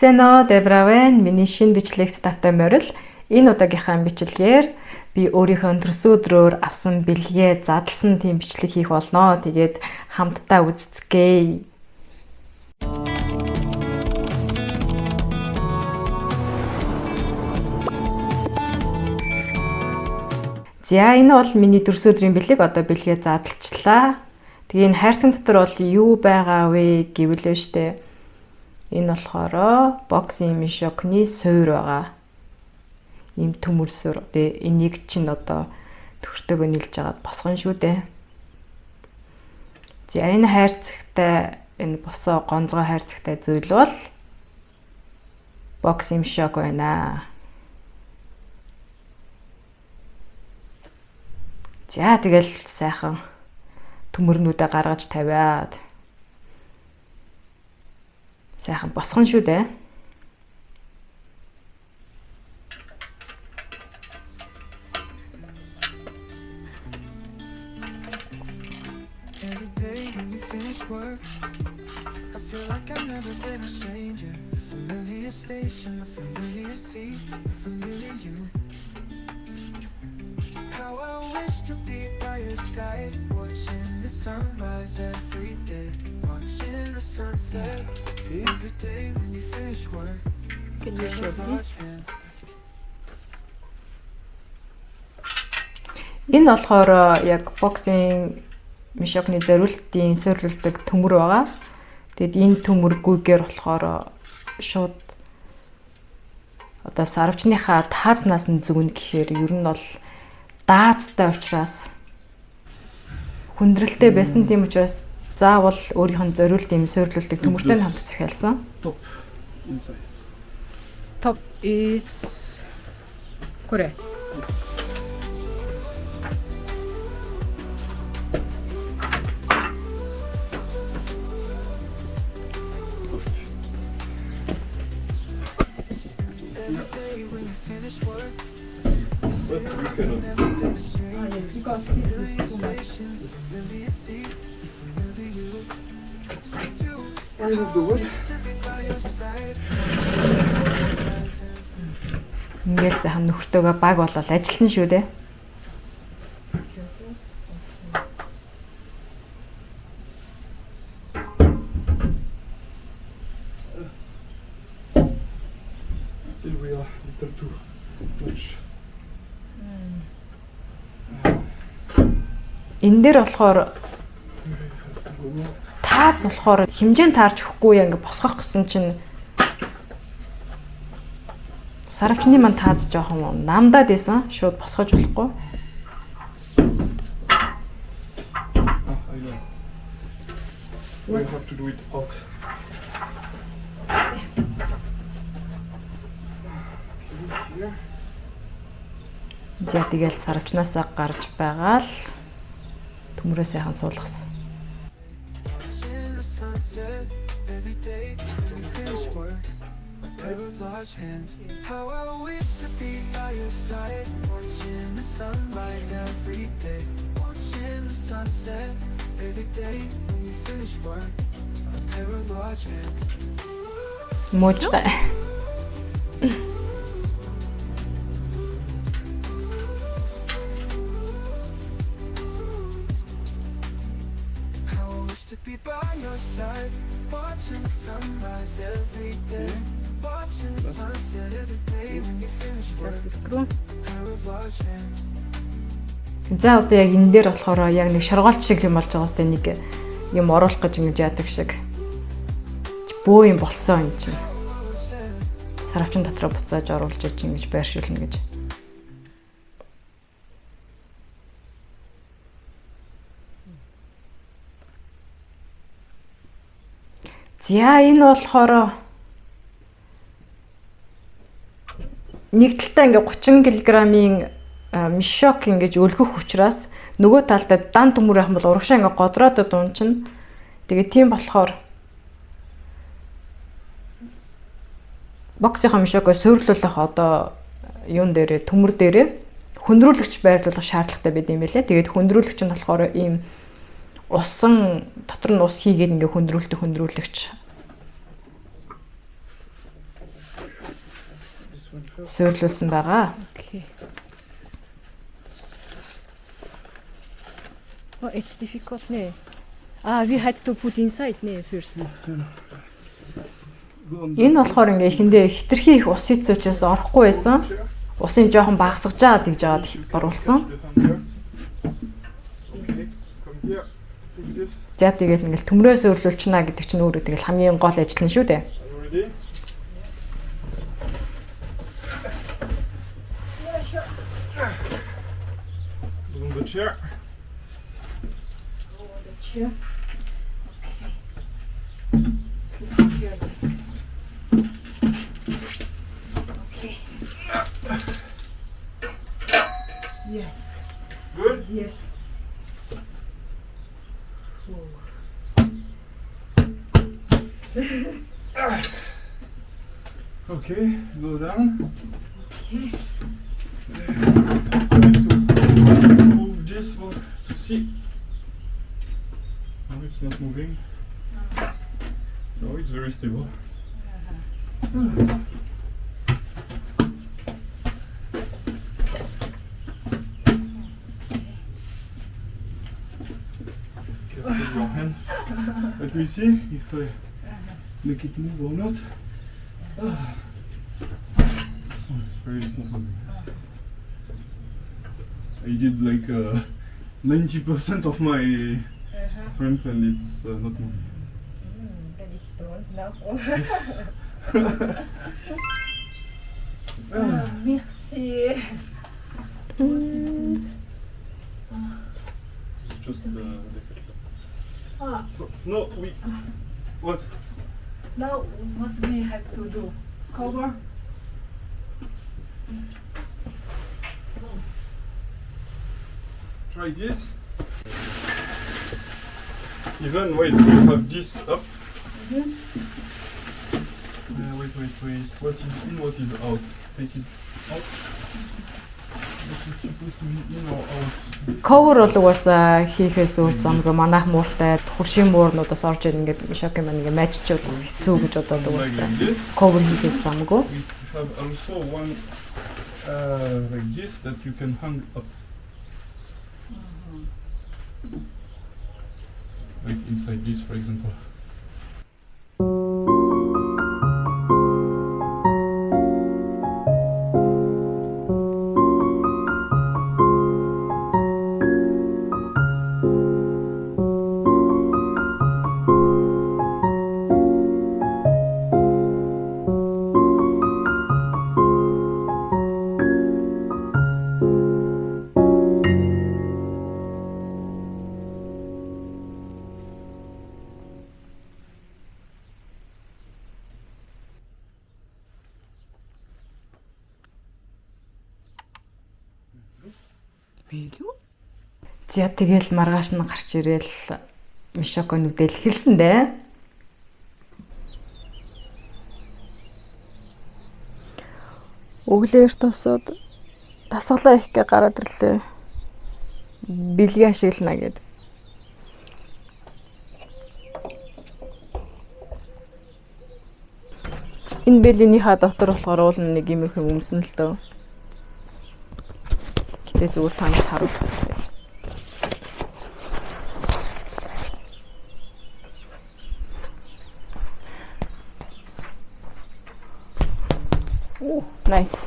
Сено Девравен миний шинэ бичлэгт тавтай морил. Энэ удаагийнхаа бичлэгээр би өөрийнхөө төрсөдрөөр авсан бэлгээ задлсан тийм бичлэг хийх болно. Тэгээд хамтдаа үзцгээе. За энэ бол миний төрсөдрийн бэлэг. Одоо бэлгээ задлчлаа. Тэгээ энэ хайрцаг дотор бол юу байгаа вэ гэвэл штэ. Энэ болохоор боксинг мишокны суур байгаа. Ийм төмөр суур. Тэгээ энийг чинь одоо төгөртөөгөө нийлж агаад босгоно шүү дээ. За энэ хайрцагтай энэ босоо гонцгой хайрцагтай зүйл бол боксинг мишок байна. За тэгэл сайхан төмөрнүүдээ гаргаж тавиад сайхан босгоно шүү дээ. How I wish to be by your side, watching the sunrise every day, watching the sunset every day when you finish work. Can you show this? Энэ болохоор яг боксинг мишокны зориултын суйрлуулдаг төмөр байгаа. Тэгэд энэ төмөр гүйгээр болохоор шууд одоо сарвчныхаа таазнаас нь зүгнэ гэхээр ер нь бол даацтай учраас хүндрэлтэй байсан тийм учраас заавал өөрийнх нь зориулт юм суйрлуулдаг төмөртэй нь хамт захиалсан. Top inside. Top is correct. Because this is too much. End of the wood. Ингээд сайхан нөхөртөөгөө баг болол ажиллана шүү дээ. Still we are little too much. Энэ дээр болохоор тааз болохоор хэмжээнд таарч өгөхгүй яа ингээд босгох гэсэн чинь сарвчны мань тааз жоохон намдаад байсан. Шууд босгож болохгүй. I know. We have to do it out. За тэгэл сарвчнаасаа гарч байгаа л төмөрөө сайхан суулгасан. How I wish to be by your side, watching the sunrise every day, watching the sunset every day when you finish work. A pair of large hands. Муужгаа. How I wish to be by your side, watching the sunrise every day, watching the sunset every day when you finish work. A pair of large hands. За одоо яг энэ дээр болохоор яг нэг шоргоолт шиг юм болж байгаа хэвээр нэг юм оруулах гэж ингэж яадаг шиг. Бөө юм болсон юм чинь. Сарвчин дотроо буцааж оруулж ингэж байршуулна гэж. За энэ болохоор нэг талдаа ингээ 30 кг-ийн мишок ингэж өлгөх учраас нөгөө талдаа дан төмөр яхан бол урагшаа ингээ годроод дунчна. Тэгээ тийм болохоор боксынхаа мишокоо суйрлуулах одоо юун дээрээ төмөр дээрээ хөндрүүлэгч байрлуулах шаардлагатай байд юм байлээ. Тэгээд хөндрүүлэгч нь болохоор ийм усан дотор нь ус хийгээд ингээ хөндрүүлэгч one first. суйрлуулсан байгаа. Okay. Oh, it's difficult, ne? We had to put inside, ne, first. Go on. Энэ болохоор ингээ эхэндээ хитрхи их ус хийцүүчээс орохгүй байсан. Усын жоохон багасгаж байгаа гэж жаад оруулсан. Okay, come here. Take this. За тэгээд ингээл төмрөө суйрлуулчихна гэдэг чинь өөрөө тэгэл хамгийн гол ажил нь шүү дээ. Are you ready? On the chair. Yes. Good. Yes. Okay, go down. Move this one to see. No, it's not moving. No, it's very stable. Careful with your hand. Let me see if I make it move or not. Oh, it's not moving. I did like 90% of my strength and it's not moving. Then it's done now. Yes. Merci. It's just Ah, so, no, we. What? now what we have to do? Cover. Try this. Even wait, we have this up. Wait. What is in? What is out? Take it out. What is supposed to be in or out? Cover бол угаасаа хийхээс өөр замгүй манайх мууртай хуршийн муурнуудаас орж ийн ингээд шок юм ингээд матччул бас хэцүү гэж бодоод угаасаа this. cover хийхээс замгүй. We have also one like this that you can hang up. Like inside this, for example. За тэгэл маргааш нь гарч ирээл Мишоко нүдэл хэлсэн дээ. Өглөөр тосоод дасгалаа их гэ гараад ирлээ. Бэлгээ ашиглана гэд. Энэ бэлгийнхаа дотор болохоор уул нэг иймэрхүү өмсөн л дөө. Гэтэ зүгээр танд харуулах. Nice.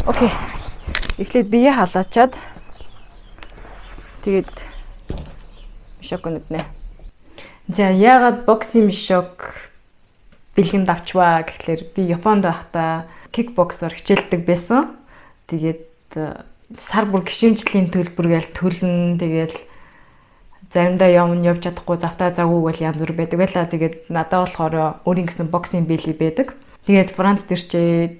Окей. Эхлээд бие халаачаад тэгээд Мишоко нүднэ. За яагаад боксинг Мишок бэлгэнд авчваа гэхлээр би Японд байхдаа кикбоксоор хичээлдэг байсан. Тэгээд сар бүр гişмжлийн төлбөргээл төлнө. Тэгээд заримдаа явж чадахгүй завтаа завгүй бол янз бүр байдаг байлаа. Тэгээд надад болохоор өөрийн гэсэн боксинг бэлий байдаг. Тэгээд Францд ирчээд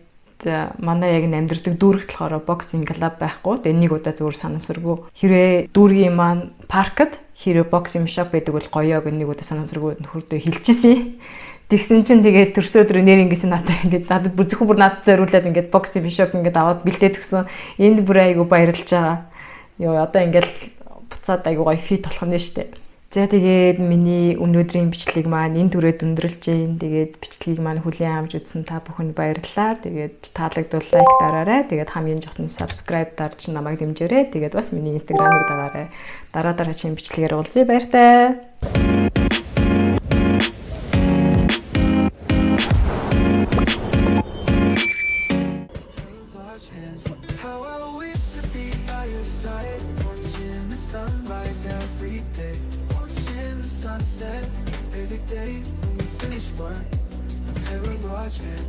манай яг амьдэрдэг дүүрэгт болохоор боксинг клуб байхгүй. Тэгээд нэг удаа зөвөр санамсаргүй. Хэрвээ дүүргийн маань паркад хэрвээ боксинг шоп байдаг бол гоёо гэх нэг удаа санамсаргүй нөхөрдөө хэлчихсэн. Тэгсэн чинь тэгээд төрс өдрөө нэр ингэсэн надад ингээд надад бүр зөвхөн бүр надад зориулаад ингээд боксинг шоп ингээд аваад бэлдээд өгсөн. Энд бүр айгу баярлж байгаа. Йоо одоо ингээд буцаад айгу гоё фит болох нь штэ. За тэгээд миний өнөөдрийн бичлэгийг маань энэ түрээд өндөрлж जैन. Тэгээд бичлэгийг маань хүлээн авч үзсэн та бүхэнд баярлалаа. Тэгээд таалагдвал лайк дараарай. Тэгээд хамгийн жохны subscribe дарж намайг дэмжээрэй. Тэгээд бас миний Instagram-ыг дагаарай. Дараагийн бичлэгээр уулзъя. Баяртай. How I wish to be by your side, watching the sunrise every day, watching the sunset every day. When we finish work, and we're watching.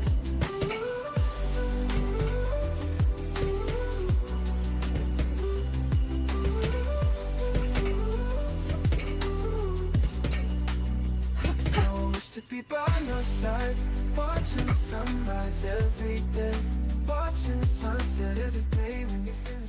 I wish to be by your side, watching the sunrise every day, watching the sunset every day when you finish.